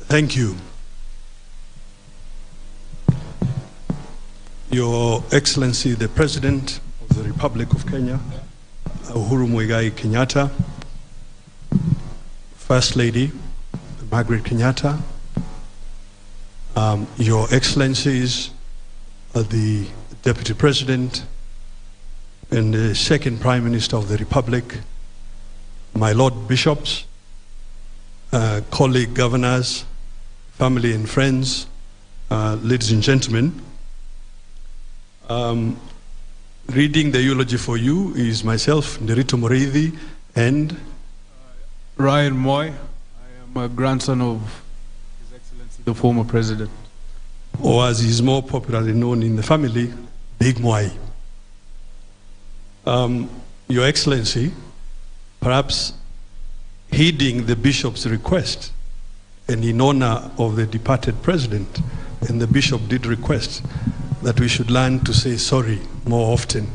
Thank you. Your Excellency, the President of the Republic of Kenya, Uhuru Muigai Kenyatta, First Lady, Margaret Kenyatta, Your Excellencies, the Deputy President and the Second Prime Minister of the Republic, my Lord Bishops, colleague governors, family and friends, ladies and gentlemen. Reading the eulogy for you is myself, Nderitu, and Ryan Moy. I am a grandson of His Excellency, the former President. Or as he is more popularly known in the family, Big Moy. Your Excellency, perhaps heeding the Bishop's request, and in honor of the departed President, and the Bishop did request that we should learn to say sorry more often.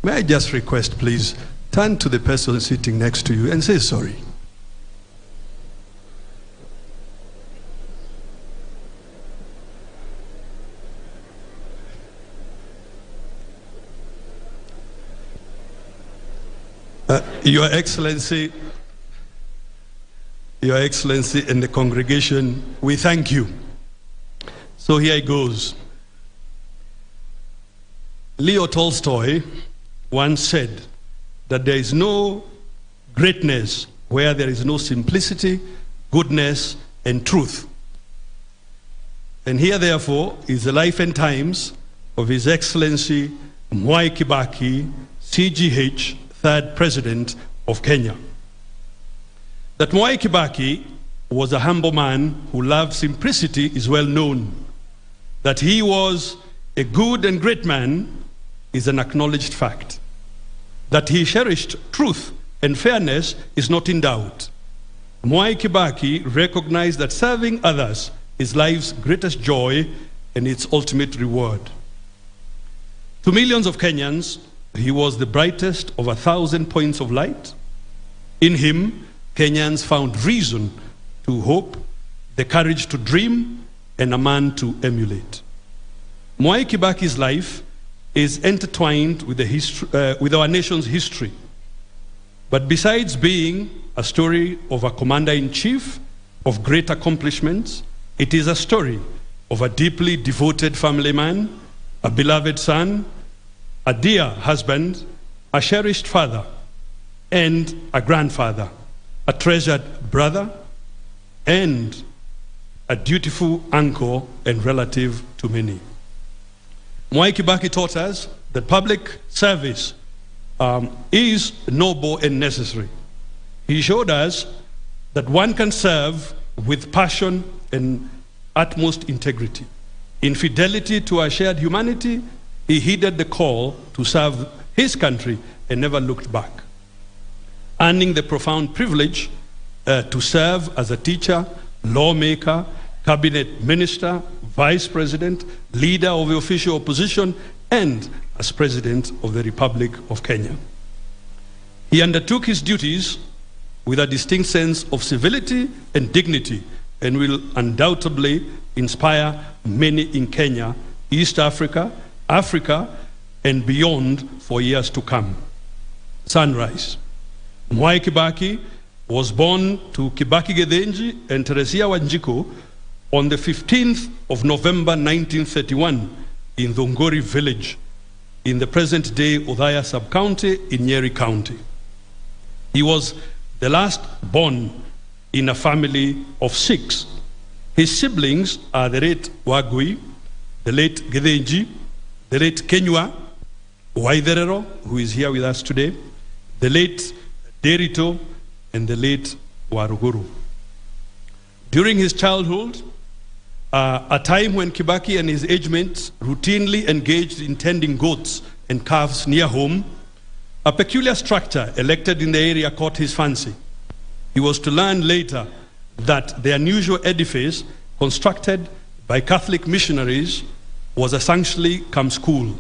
May I just request, please, turn to the person sitting next to you and say sorry. Your Excellency, and the congregation, we thank you. So here it goes. Leo Tolstoy once said that there is no greatness where there is no simplicity, goodness, and truth. And here, therefore, is the life and times of His Excellency Mwai Kibaki, CGH, third President of Kenya. That Mwai Kibaki was a humble man who loved simplicity is well known. That he was a good and great man is an acknowledged fact. That he cherished truth and fairness is not in doubt. Mwai Kibaki recognized that serving others is life's greatest joy and its ultimate reward. To millions of Kenyans, he was the brightest of 1,000 points of light. In him, Kenyans found reason to hope, the courage to dream, and a man to emulate. Mwai Kibaki's life is intertwined with, with our nation's history. But besides being a story of a commander-in-chief of great accomplishments, it is a story of a deeply devoted family man, a beloved son, a dear husband, a cherished father, and a grandfather, a treasured brother, and a dutiful uncle and relative to many. Mwai Kibaki taught us that public service is noble and necessary. He showed us that one can serve with passion and utmost integrity. In fidelity to our shared humanity, he heeded the call to serve his country and never looked back. Earning the profound privilege to serve as a teacher, lawmaker, cabinet minister, vice president, leader of the official opposition, and as president of the Republic of Kenya. He undertook his duties with a distinct sense of civility and dignity, and will undoubtedly inspire many in Kenya, East Africa, Africa, and beyond for years to come. Sunrise. Mwai Kibaki was born to Kibaki Gethenji and Teresia Wanjiku on the 15th of November 1931 in Thongori village in the present-day Othaya sub-county in Nyeri County. He was the last born in a family of 6. His siblings are the late Wagui, the late Gethenji, the late Kenywa Waitherero, who is here with us today, the late Nderitu, and the late Uhuru. During his childhood, a time when Kibaki and his age mates routinely engaged in tending goats and calves near home, a peculiar structure erected in the area caught his fancy. He was to learn later that the unusual edifice constructed by Catholic missionaries was a sanctuary cum school.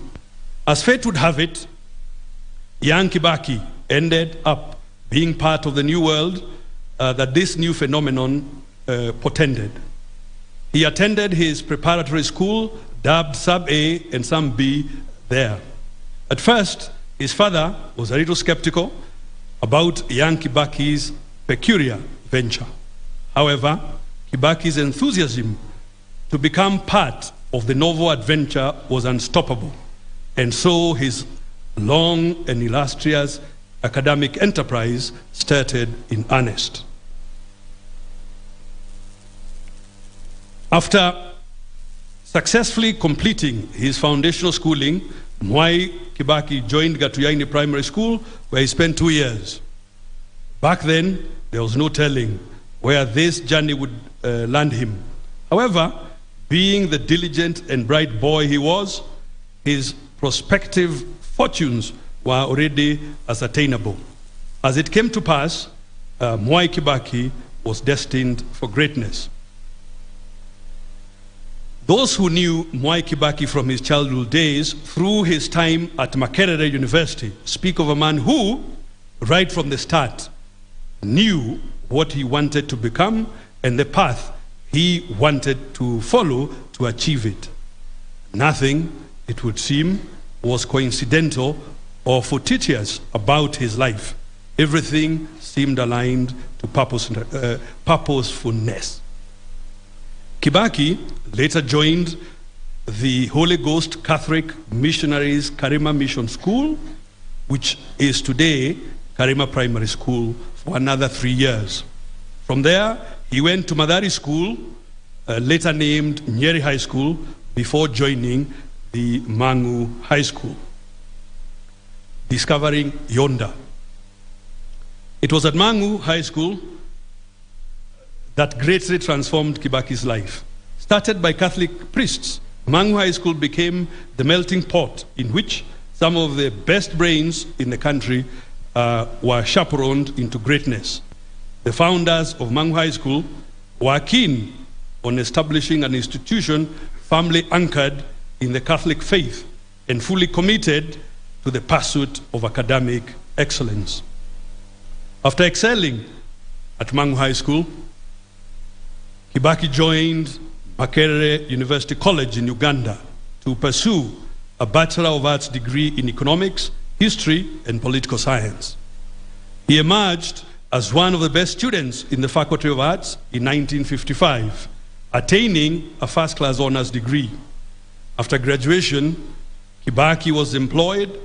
As fate would have it, young Kibaki ended up being part of the new world that this new phenomenon portended. He attended his preparatory school, dubbed Sub-A and Sub-B there. At first, his father was a little skeptical about young Kibaki's peculiar venture. However, Kibaki's enthusiasm to become part of the novel adventure was unstoppable, and so his long and illustrious academic enterprise started in earnest. After successfully completing his foundational schooling, Mwai Kibaki joined Gatuyaini Primary School, where he spent 2 years. Back then, there was no telling where this journey would land him. However, being the diligent and bright boy he was, his prospective fortunes were already ascertainable. As it came to pass, Mwai Kibaki was destined for greatness. Those who knew Mwai Kibaki from his childhood days through his time at Makerere University speak of a man who, right from the start, knew what he wanted to become and the path he wanted to follow to achieve it. Nothing, it would seem, was coincidental or fortuitous about his life. Everything seemed aligned to purposefulness. Kibaki later joined the Holy Ghost Catholic Missionaries Karima Mission School, which is today Karima Primary School, for another 3 years. From there, he went to Madari School, later named Nyeri High School, before joining the Mangu High School, discovering Yonda. It was at Mangu High School that greatly transformed Kibaki's life. Started by Catholic priests, Mangu High School became the melting pot in which some of the best brains in the country were chaperoned into greatness. The founders of Mangu High School were keen on establishing an institution firmly anchored in the Catholic faith and fully committed to the pursuit of academic excellence. After excelling at Mangu High School, Kibaki joined Makerere University College in Uganda to pursue a Bachelor of Arts degree in economics, history, and political science. He emerged as one of the best students in the Faculty of Arts in 1955, attaining a first-class honors degree. After graduation, Kibaki was employed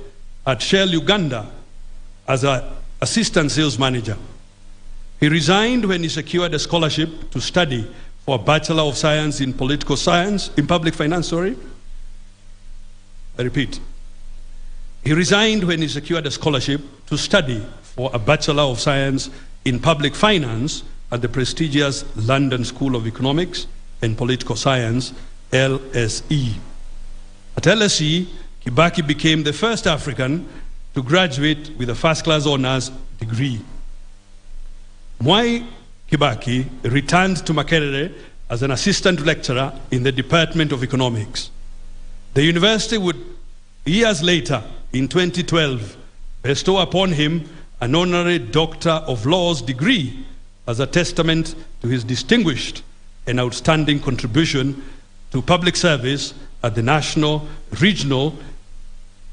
at Shell Uganda as an assistant sales manager. He resigned when he secured a scholarship to study for a Bachelor of Science in Political Science, in Public Finance, sorry. I repeat. He resigned when he secured a scholarship to study for a Bachelor of Science in Public Finance at the prestigious London School of Economics and Political Science, LSE. At LSE, Kibaki became the first African to graduate with a first-class honors degree. Mwai Kibaki returned to Makerere as an assistant lecturer in the Department of Economics. The university would, years later, in 2012, bestow upon him an honorary Doctor of Laws degree as a testament to his distinguished and outstanding contribution to public service at the national, regional,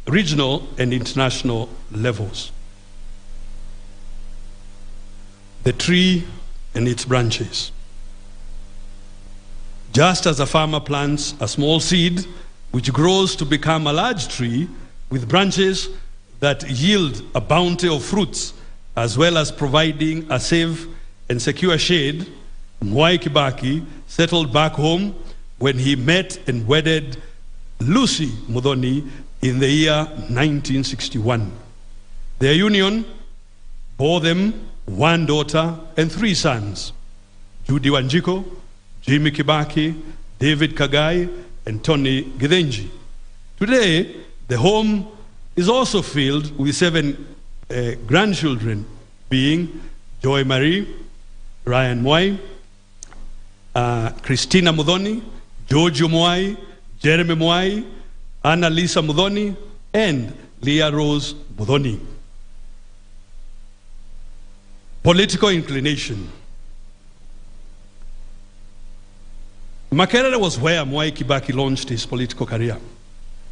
and international levels. The tree and its branches. Just as a farmer plants a small seed which grows to become a large tree with branches that yield a bounty of fruits, as well as providing a safe and secure shade, Mwai Kibaki settled back home when he met and wedded Lucy Muthoni in the year 1961. Their union bore them one daughter and 3 sons, Judy Wanjiko, Jimmy Kibaki, David Kagai, and Tony Githenji. Today, the home is also filled with 7 grandchildren, being Joy Marie, Ryan Mwai, Christina Muthoni, George Mwai, Jeremy Mwai, Anna Lisa Muthoni, and Leah Rose Muthoni. Political inclination. Makerere was where Mwai Kibaki launched his political career.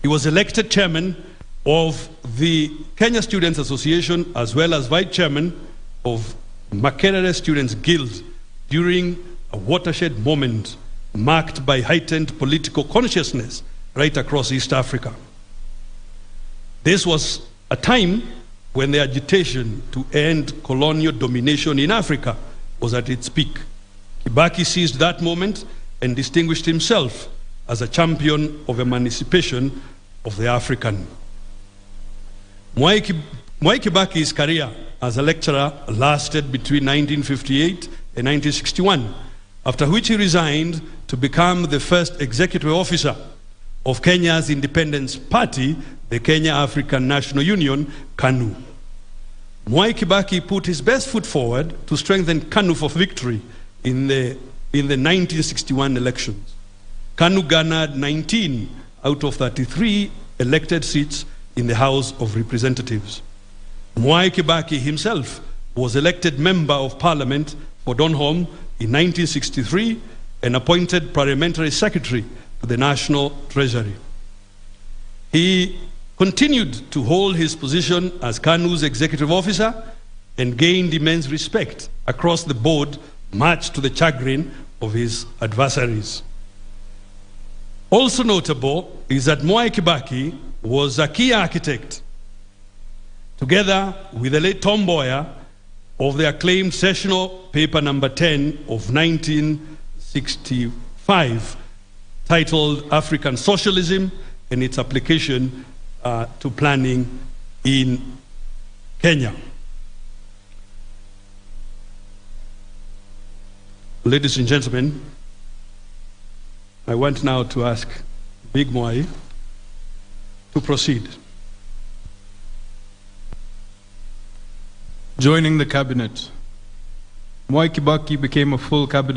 He was elected chairman of the Kenya Students Association as well as vice chairman of Makerere Students Guild during a watershed moment marked by heightened political consciousness right across East Africa. This was a time when the agitation to end colonial domination in Africa was at its peak. Kibaki seized that moment and distinguished himself as a champion of emancipation of the African. Mwai Kibaki's career as a lecturer lasted between 1958 and 1961, after which he resigned to become the first executive officer of Kenya's independence party, the Kenya African National Union, KANU. Mwai Kibaki put his best foot forward to strengthen KANU for victory in the 1961 elections. KANU garnered 19 out of 33 elected seats in the House of Representatives. Mwai Kibaki himself was elected Member of Parliament for Donholm in 1963 and appointed Parliamentary Secretary to the National Treasury. He continued to hold his position as KANU's executive officer and gained immense respect across the board, much to the chagrin of his adversaries. Also notable is that Mwai Kibaki was a key architect, together with the late Tom Mboya, of the acclaimed sessional paper number 10 of 1965, titled African Socialism and its Application to Planning in Kenya. Ladies and gentlemen, I want now to ask Big Mwai to proceed. Joining the cabinet. Mwai Kibaki became a full cabinet